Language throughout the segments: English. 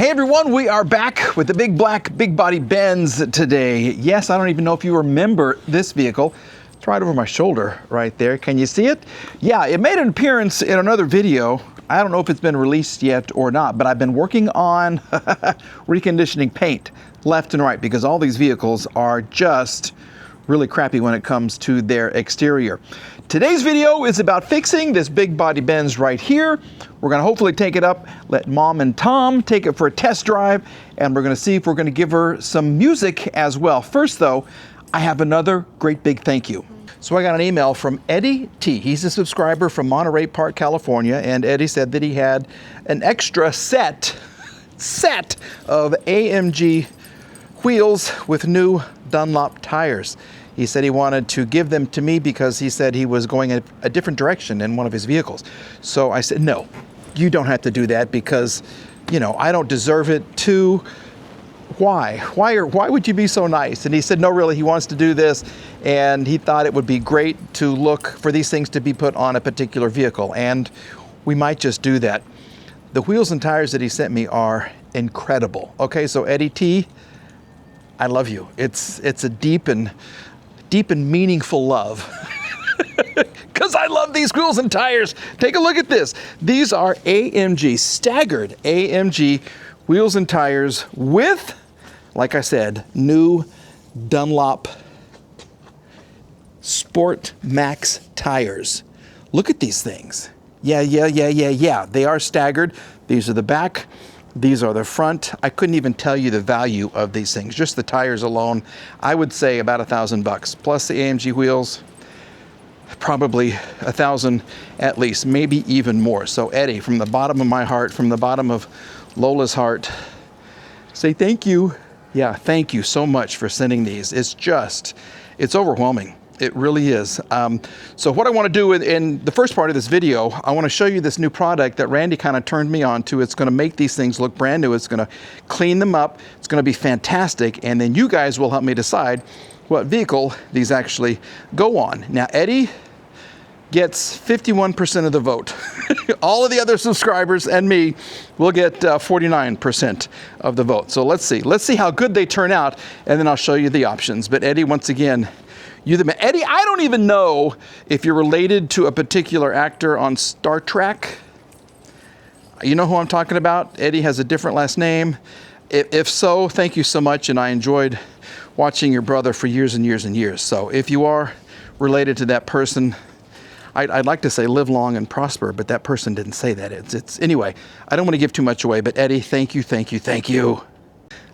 Hey everyone, we are back with the big black, big body Benz today. Yes, I don't even know if you remember this vehicle. It's right over my shoulder right there. Can you see it? Yeah, it made an appearance in another video. I don't know if it's been released yet or not, but I've been working on reconditioning paint left and right because all these vehicles are just really crappy when it comes to their exterior. Today's video is about fixing this big body Benz right here. We're gonna hopefully take it up, let Mom and Tom take it for a test drive, and we're gonna see if we're gonna give her some music as well. First though, I have another great big thank you. So I got an email from Eddie T. He's a subscriber from Monterey Park, California, and Eddie said that he had an extra set of AMG wheels with new Dunlop tires. He said he wanted to give them to me because he said he was going a different direction in one of his vehicles. So I said, no, you don't have to do that because, you know, I don't deserve it too. Why would you be so nice? And he said, no, really, he wants to do this. And he thought it would be great to look for these things to be put on a particular vehicle. And we might just do that. The wheels and tires that he sent me are incredible. Okay, so Eddie T, I love you. It's a deep and meaningful love. Because I love these wheels and tires. Take a look at this. These are AMG, staggered AMG wheels and tires with, like I said, new Dunlop Sport Max tires. Look at these things. Yeah. They are staggered. These are the back. These are the front. I couldn't even tell you the value of these things. Just the tires alone, I would say about $1,000 plus the AMG wheels, probably $1,000 at least, maybe even more. So Eddie, from the bottom of my heart, from the bottom of Lola's heart, say thank you. Yeah, thank you so much for sending these. It's overwhelming. It really is. So what I want to do in the first part of this video, I want to show you this new product that Randy kind of turned me on to. It's going to make these things look brand new. It's going to clean them up. It's going to be fantastic. And then you guys will help me decide what vehicle these actually go on. Now, Eddie gets 51% of the vote. All of the other subscribers and me will get 49% of the vote. So let's see how good they turn out, and then I'll show you the options. But Eddie, once again, you're the man. Eddie, I don't even know if you're related to a particular actor on Star Trek. You know who I'm talking about? Eddie has a different last name. If so, thank you so much, and I enjoyed watching your brother for years and years and years. So if you are related to that person, I'd like to say live long and prosper, but that person didn't say that. Anyway, I don't want to give too much away, but Eddie, thank you.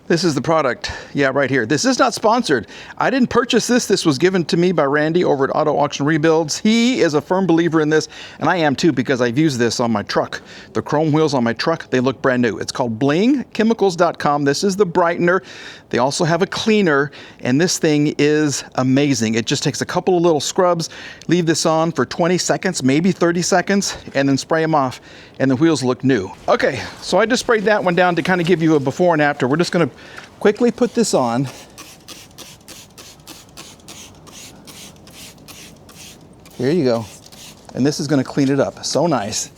This is the product, yeah, right here. This is not sponsored. I didn't purchase this. This was given to me by Randy over at Auto Auction Rebuilds. He is a firm believer in this, and I am too because I've used this on my truck. The chrome wheels on my truck, they look brand new. It's called blingchemicals.com. This is the brightener. They also have a cleaner, and this thing is amazing. It just takes a couple of little scrubs, leave this on for 20 seconds, maybe 30 seconds, and then spray them off, and the wheels look new. Okay, so I just sprayed that one down to kind of give you a before and after. We're just gonna quickly put this on. Here you go. And this is gonna clean it up. So nice.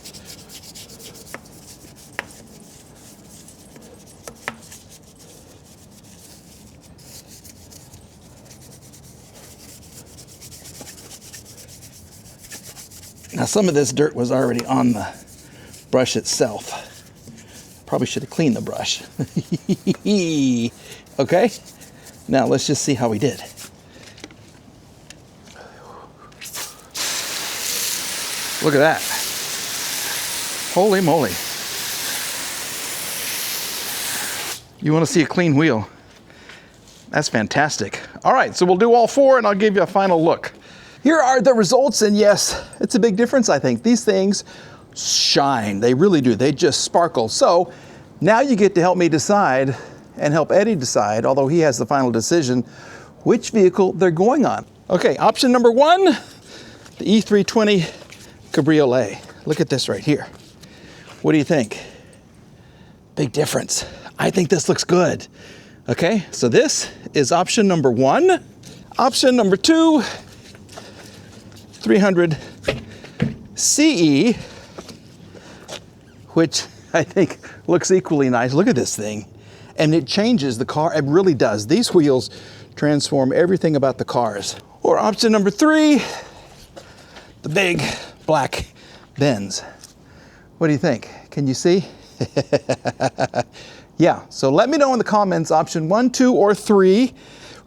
Now some of this dirt was already on the brush itself. Probably should have cleaned the brush. Okay, now let's just see how we did. Look at that. Holy moly. You want to see a clean wheel? That's fantastic. All right, so we'll do all four and I'll give you a final look. Here are the results, and yes, it's a big difference, I think. These things shine, they really do. They just sparkle. So now you get to help me decide and help Eddie decide, although he has the final decision, which vehicle they're going on. Okay, option number one, the E320 Cabriolet. Look at this right here. What do you think? Big difference. I think this looks good. Okay, so this is option number one. Option number two, 300 CE, which I think looks equally nice. Look at this thing. And it changes the car. It really does. These wheels transform everything about the cars. Or option number 3, the big black Benz. What do you think? Can you see? Yeah, so let me know in the comments, option 1, 2, or 3.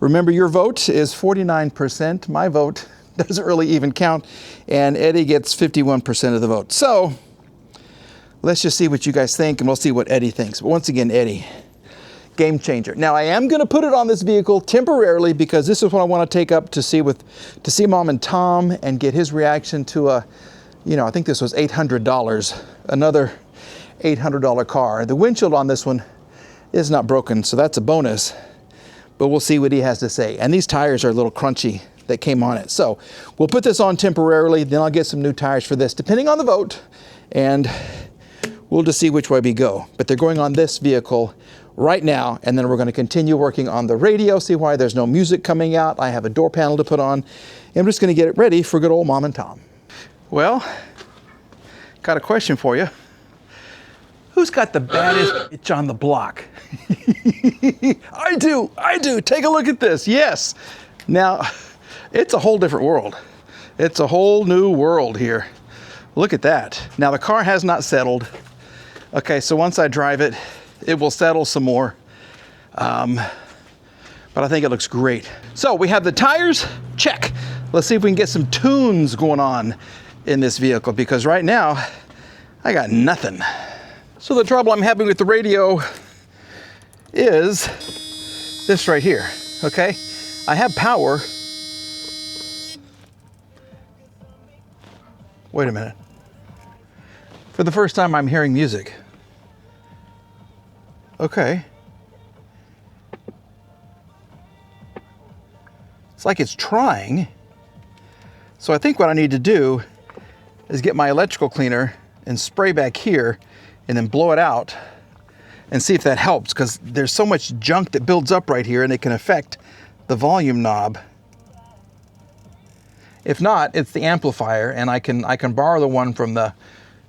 Remember, your vote is 49%. My vote doesn't really even count, and Eddie gets 51% of the vote. So let's just see what you guys think, and we'll see what Eddie thinks. But once again, Eddie, game changer. Now, I am going to put it on this vehicle temporarily because this is what I want to take up to see Mom and Tom and get his reaction to a, you know, I think this was $800, another $800 car. The windshield on this one is not broken, so that's a bonus, but we'll see what he has to say. And these tires are a little crunchy that came on it. So we'll put this on temporarily, then I'll get some new tires for this, depending on the vote, and we'll just see which way we go. But they're going on this vehicle right now, and then we're going to continue working on the radio, see why there's no music coming out. I have a door panel to put on, and I'm just going to get it ready for good old Mom and Tom. Well, got a question for you. Who's got the baddest bitch on the block? I do. Take a look at this. Yes. Now, it's a whole different world. It's a whole new world here. Look at that. Now, the car has not settled. Okay, so once I drive it, it will settle some more. But I think it looks great. So we have the tires, check. Let's see if we can get some tunes going on in this vehicle, because right now, I got nothing. So the trouble I'm having with the radio is this right here, okay? I have power. Wait a minute. For the first time, I'm hearing music. Okay. It's like it's trying. So I think what I need to do is get my electrical cleaner and spray back here and then blow it out and see if that helps, because there's so much junk that builds up right here and it can affect the volume knob. If not, it's the amplifier, and I can borrow the one from the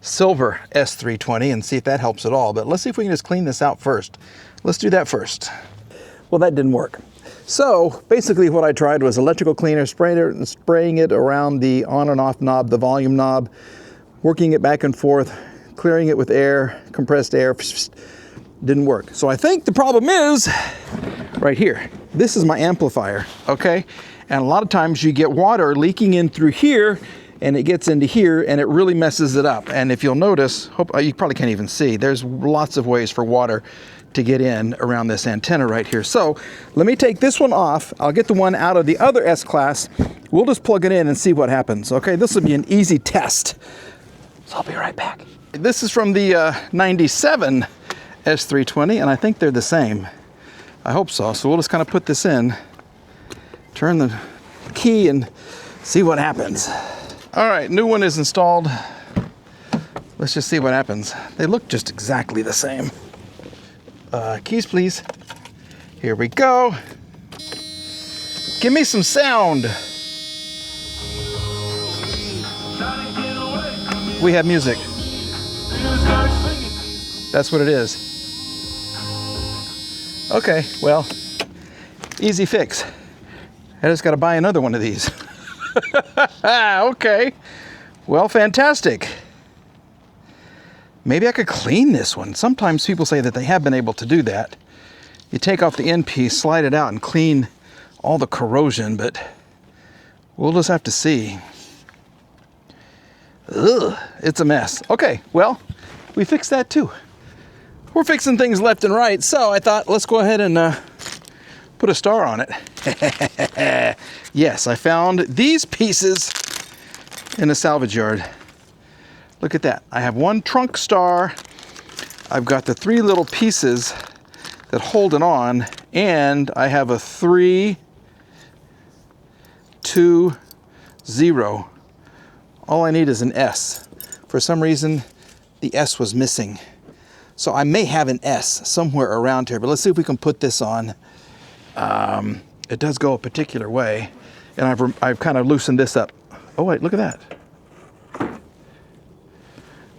silver S320 and see if that helps at all. But let's see if we can just clean this out first. Let's do that first. Well, that didn't work. So basically what I tried was electrical cleaner, spraying it around the on and off knob, the volume knob, working it back and forth, clearing it with air, compressed air. Didn't work. So I think the problem is right here. This is my amplifier, okay? And a lot of times you get water leaking in through here, and it gets into here, and it really messes it up. And if you'll notice, you probably can't even see, there's lots of ways for water to get in around this antenna right here. So let me take this one off. I'll get the one out of the other S-Class. We'll just plug it in and see what happens. Okay, this will be an easy test. So I'll be right back. This is from the 97 S320, and I think they're the same. I hope so. So we'll just kind of put this in, turn the key, and see what happens. All right, new one is installed. Let's just see what happens. They look just exactly the same. Keys, please. Here we go. Give me some sound. We have music. That's what it is. Okay, well, easy fix. I just got to buy another one of these. Okay, well, fantastic. Maybe I could clean this one. Sometimes people say that they have been able to do that. You take off the end piece, slide it out, and clean all the corrosion, but we'll just have to see. Ugh, it's a mess. Okay, well, we fixed that too. We're fixing things left and right, so I thought, let's go ahead and put a star on it. Yes, I found these pieces in a salvage yard. Look at that. I have one trunk star. I've got the 3 little pieces that hold it on, and I have a 3, 2, 0. All I need is an S. For some reason, the S was missing. So I may have an S somewhere around here, but let's see if we can put this on. It does go a particular way, and I've kind of loosened this up. Oh wait, look at that.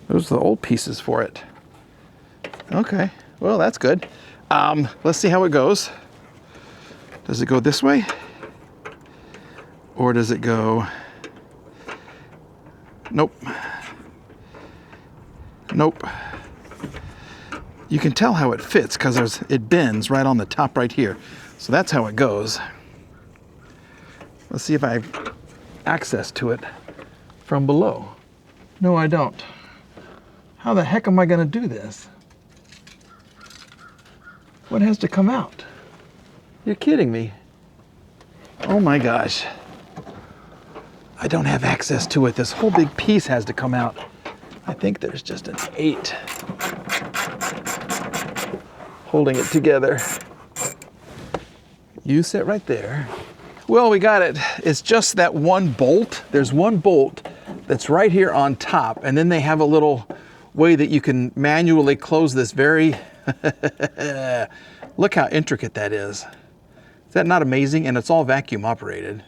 Those are the old pieces for it. Okay, well, that's good. Let's see how it goes. Does it go this way? Or does it go... Nope. Nope. You can tell how it fits because it bends right on the top right here. So that's how it goes. Let's see if I have access to it from below. No, I don't. How the heck am I going to do this? What has to come out? You're kidding me. Oh my gosh. I don't have access to it. This whole big piece has to come out. I think there's just an 8 holding it together. You sit right there. Well, we got it. It's just that one bolt. There's one bolt that's right here on top, and then they have a little way that you can manually close this very... Look how intricate that is. Is that not amazing? And it's all vacuum operated.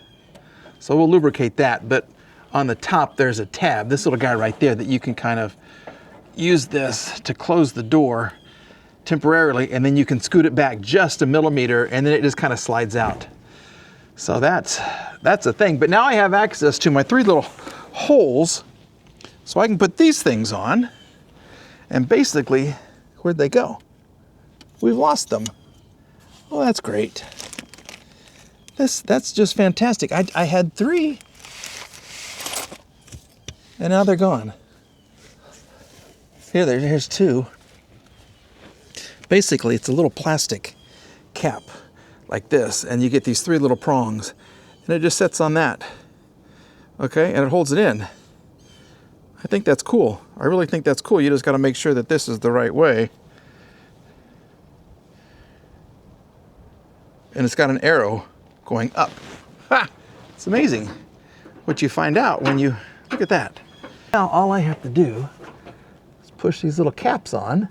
So we'll lubricate that, but on the top there's a tab, this little guy right there, that you can kind of use this to close the door temporarily, and then you can scoot it back just a millimeter, and then it just kind of slides out. So that's a thing. But now I have access to my 3 little holes, so I can put these things on, and basically, where'd they go? We've lost them. Well, that's great. That's just fantastic. I had 3, and now they're gone. Here's 2. Basically, it's a little plastic cap like this, and you get these 3 little prongs, and it just sits on that. Okay, and it holds it in. I think that's cool. I really think that's cool. You just got to make sure that this is the right way. And it's got an arrow going up. Ha! It's amazing what you find out when you look at that. Now all I have to do is push these little caps on,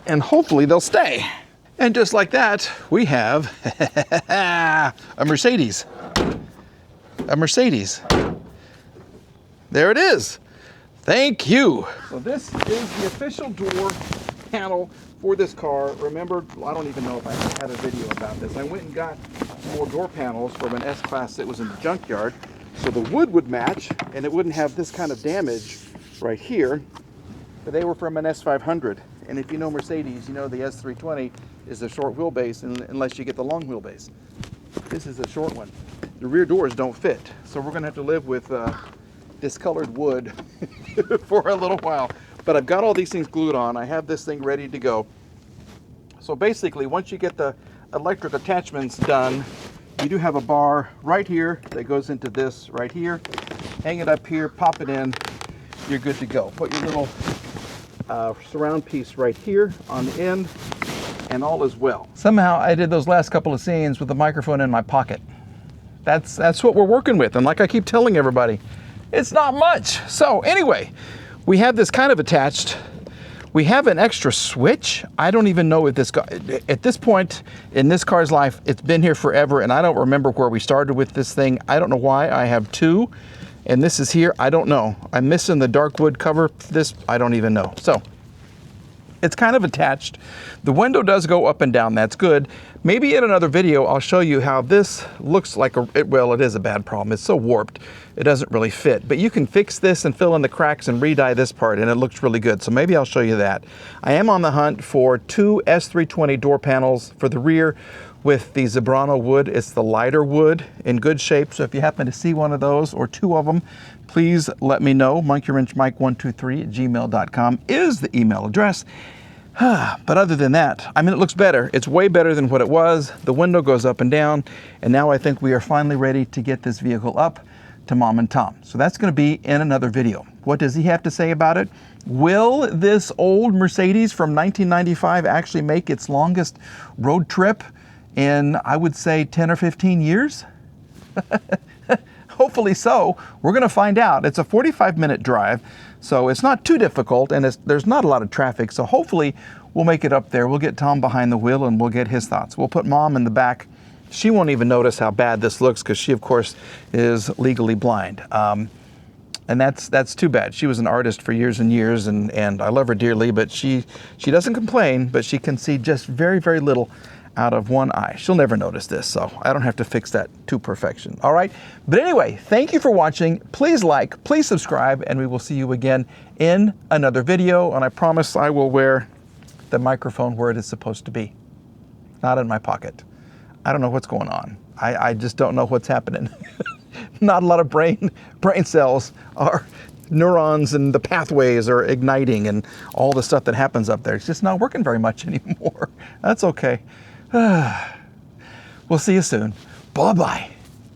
and hopefully they'll stay. And just like that, we have a Mercedes. A Mercedes. There it is. Thank you. So this is the official door panel for this car. Remember, I don't even know if I had a video about this. I went and got more door panels from an S-Class that was in the junkyard, so the wood would match and it wouldn't have this kind of damage right here. But they were from an S500. And if you know Mercedes, you know the S320 is a short wheelbase unless you get the long wheelbase. This is a short one. The rear doors don't fit, so we're gonna have to live with discolored wood for a little while. But I've got all these things glued on. I have this thing ready to go. So basically, once you get the electric attachments done, you do have a bar right here that goes into this right here. Hang it up here, pop it in, you're good to go. Put your little surround piece right here on the end, and all is well. Somehow I did those last couple of scenes with the microphone in my pocket. That's what we're working with, and like I keep telling everybody, it's not much. So anyway, we have this kind of attached. We have an extra switch. I don't even know if this got, at this point in this car's life, it's been here forever, and I don't remember where we started with this thing. I don't know why I have 2, and this is here. I don't know. I'm missing the dark wood cover. This, I don't even know. So it's kind of attached. The window does go up and down. That's good. Maybe in another video, I'll show you how this looks like well, it is a bad problem. It's so warped, it doesn't really fit. But you can fix this and fill in the cracks and re-dye this part, and it looks really good. So maybe I'll show you that. I am on the hunt for 2 S320 door panels for the rear with the Zebrano wood. It's the lighter wood in good shape. So if you happen to see one of those or 2 of them, please let me know. monkeywrenchmike123@gmail.com is the email address. But other than that, I mean, it looks better. It's way better than what it was. The window goes up and down, and now I think we are finally ready to get this vehicle up to Mom and Tom. So that's going to be in another video. What does he have to say about it? Will this old Mercedes from 1995 actually make its longest road trip in, I would say, 10 or 15 years? Hopefully so. We're going to find out. It's a 45-minute drive, so it's not too difficult, and there's not a lot of traffic, so hopefully we'll make it up there. We'll get Tom behind the wheel, and we'll get his thoughts. We'll put Mom in the back. She won't even notice how bad this looks because she, of course, is legally blind. And that's too bad. She was an artist for years and years, and I love her dearly, but she doesn't complain, but she can see just very, very little out of one eye. She'll never notice this, so I don't have to fix that to perfection. All right? But anyway, thank you for watching. Please like, please subscribe, and we will see you again in another video. And I promise I will wear the microphone where it is supposed to be, not in my pocket. I don't know what's going on. I just don't know what's happening. Not a lot of brain cells are neurons, and the pathways are igniting, and all the stuff that happens up there. It's just not working very much anymore. That's okay. We'll see you soon. Bye-bye.